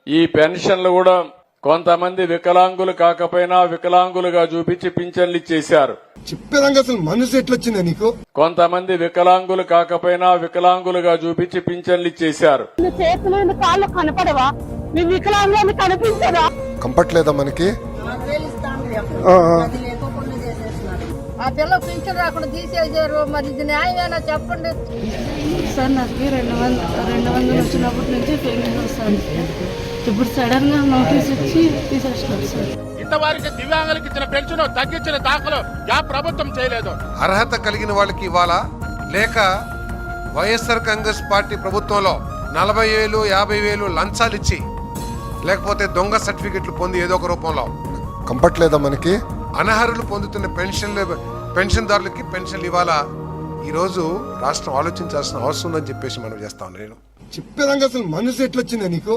ఈ పెన్షన్లు కూడా కొంతమంది వికలాంగులు కాకపోయినా వికలాంగులుగా చూపించి పింఛన్లు ఇచ్చేశారు. చెప్పేదానికి అసలు మనసు ఎట్లొచ్చిందా నీకు? కొంతమంది వికలాంగులు కాకపోయినా వికలాంగులుగా చూపించి పింఛన్లు ఇచ్చేశారు. చేతులు కాళ్ళు కనపడవా? మీ వికలాంగులు కనిపించదా? కంపట్లేదా మనకి? ఆ పిల్ల పింఛన్ రాకుండా తీసేసారు. మరి ఇది న్యాయమేనా చెప్పండి సార్. నాకు 200 వచ్చినప్పటి నుంచి పెన్షన్ వస్తుంది. ఇప్పుడు సడన్ గా నోటీస్ ఇచ్చి తీసేస్తున్నారు సార్. ఇంతవరకు దివ్యాంగులకు ఇచ్చిన పెన్షన్ తగ్గించిన దాఖలు ప్రభుత్వం చేయలేదు. అర్హత కలిగిన వాళ్ళకి ఇవ్వాలా, లేక వైఎస్ఆర్ కాంగ్రెస్ పార్టీ ప్రభుత్వంలో 40,000 50,000 లంచాలు ఇచ్చి, లేకపోతే దొంగ సర్టిఫికెట్లు పొంది ఏదో ఒక రూపంలో కంపట్లేదా మనకి? అనర్హులు పొందుతున్న పెన్షన్దారులకి పెన్షన్లు ఇవ్వాలా? ఈరోజు రాష్ట్రం ఆలోచించాల్సిన అవసరం ఉందని చెప్పేసి మనం చేస్తా ఉన్నాను. చెప్పేదానికి అసలు మనసు ఎట్లొచ్చిందా నీకు?